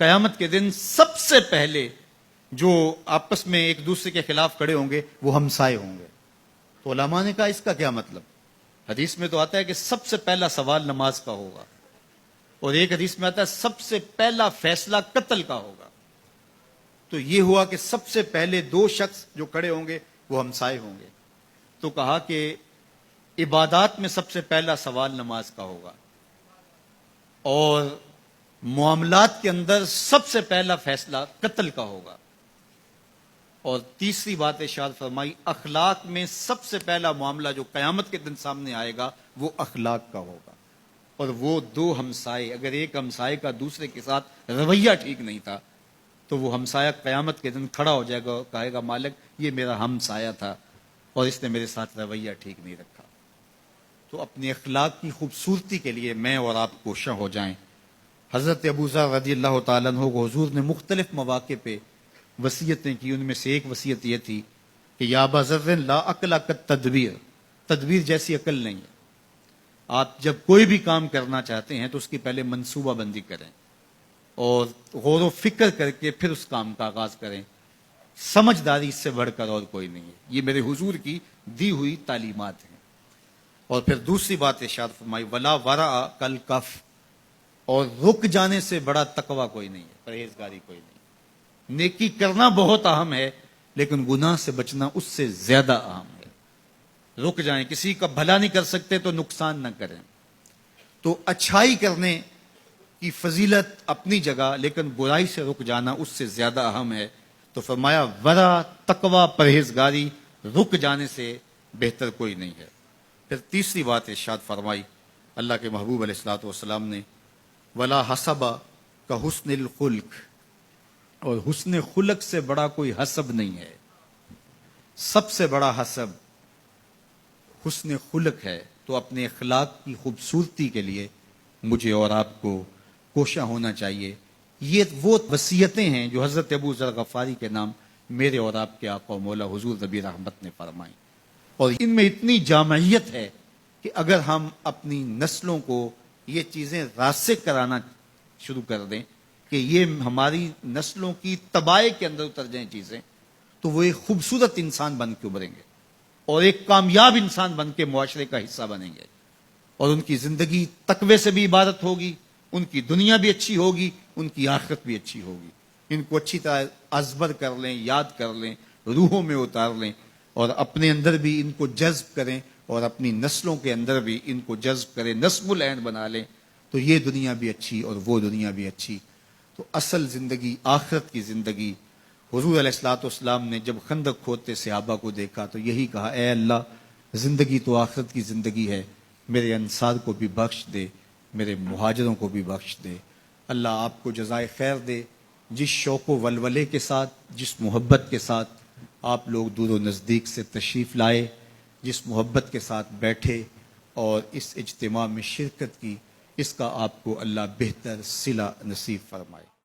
قیامت کے دن سب سے پہلے جو آپس میں ایک دوسرے کے خلاف کھڑے ہوں گے وہ ہمسائے ہوں گے. تو علماء نے کہا اس کا کیا مطلب؟ حدیث میں تو آتا ہے کہ سب سے پہلا سوال نماز کا ہوگا، اور ایک حدیث میں آتا ہے سب سے پہلا فیصلہ قتل کا ہوگا. تو یہ ہوا کہ سب سے پہلے دو شخص جو کھڑے ہوں گے وہ ہمسائے ہوں گے. تو کہا کہ عبادات میں سب سے پہلا سوال نماز کا ہوگا، اور معاملات کے اندر سب سے پہلا فیصلہ قتل کا ہوگا. اور تیسری بات ارشاد فرمائی اخلاق میں سب سے پہلا معاملہ جو قیامت کے دن سامنے آئے گا وہ اخلاق کا ہوگا. اور وہ دو ہمسائے، اگر ایک ہمسائے کا دوسرے کے ساتھ رویہ ٹھیک نہیں تھا تو وہ ہمسایہ قیامت کے دن کھڑا ہو جائے گا اور کہے گا مالک یہ میرا ہمسایہ تھا اور اس نے میرے ساتھ رویہ ٹھیک نہیں رکھا. تو اپنے اخلاق کی خوبصورتی کے لیے میں اور آپ کوشاں ہو جائیں. حضرت ابو ذر رضی اللہ تعالیٰ عنہ کو حضور نے مختلف مواقع پہ وصیتیں کی. ان میں سے ایک وصیت یہ تھی کہ یا ابا ذر لا عقل کالتدبیر، تدبیر جیسی عقل نہیں ہے. آپ جب کوئی بھی کام کرنا چاہتے ہیں تو اس کی پہلے منصوبہ بندی کریں اور غور و فکر کر کے پھر اس کام کا آغاز کریں. سمجھداری اس سے بڑھ کر اور کوئی نہیں ہے. یہ میرے حضور کی دی ہوئی تعلیمات ہیں. اور پھر دوسری بات ارشاد فرمائی ولا ورع کالکف، اور رک جانے سے بڑا تقوی کوئی نہیں ہے، پرہیزگاری کوئی نہیں. نیکی کرنا بہت اہم ہے لیکن گناہ سے بچنا اس سے زیادہ اہم ہے. رک جائیں، کسی کا بھلا نہیں کر سکتے تو نقصان نہ کریں. تو اچھائی کرنے کی فضیلت اپنی جگہ، لیکن برائی سے رک جانا اس سے زیادہ اہم ہے. تو فرمایا ورع، تقوی، پرہیزگاری رک جانے سے بہتر کوئی نہیں ہے. پھر تیسری بات ارشاد فرمائی اللہ کے محبوب علیہ الصلوۃ والسلام نے ولا حسب کا حسن الخلق، اور حسن خلق سے بڑا کوئی حسب نہیں ہے. سب سے بڑا حسب حسن خلق ہے. تو اپنے اخلاق کی خوبصورتی کے لیے مجھے اور آپ کو کوشاں ہونا چاہیے. یہ وہ وصیتیں ہیں جو حضرت ابو ذر غفاری کے نام میرے اور آپ کے آقا و مولا حضور نبی رحمت نے فرمائی. اور ان میں اتنی جامعیت ہے کہ اگر ہم اپنی نسلوں کو یہ چیزیں راسخ کرانا شروع کر دیں کہ یہ ہماری نسلوں کی تباہی کے اندر اتر جائیں چیزیں، تو وہ ایک خوبصورت انسان بن کے ابھریں گے اور ایک کامیاب انسان بن کے معاشرے کا حصہ بنیں گے. اور ان کی زندگی تقوی سے بھی عبادت ہوگی، ان کی دنیا بھی اچھی ہوگی، ان کی آخرت بھی اچھی ہوگی. ان کو اچھی طرح ازبر کر لیں، یاد کر لیں، روحوں میں اتار لیں اور اپنے اندر بھی ان کو جذب کریں اور اپنی نسلوں کے اندر بھی ان کو جذب کریں، نسب العین بنا لیں. تو یہ دنیا بھی اچھی اور وہ دنیا بھی اچھی. تو اصل زندگی آخرت کی زندگی. حضور علیہ الصلوۃ والسلام نے جب خندق کھودتے صحابہ کو دیکھا تو یہی کہا اے اللہ زندگی تو آخرت کی زندگی ہے، میرے انصار کو بھی بخش دے، میرے مہاجروں کو بھی بخش دے. اللہ آپ کو جزائے خیر دے. جس شوق و ولولے کے ساتھ، جس محبت کے ساتھ آپ لوگ دور و نزدیک سے تشریف لائے، جس محبت کے ساتھ بیٹھے اور اس اجتماع میں شرکت کی، اس کا آپ کو اللہ بہتر صلہ نصیب فرمائے.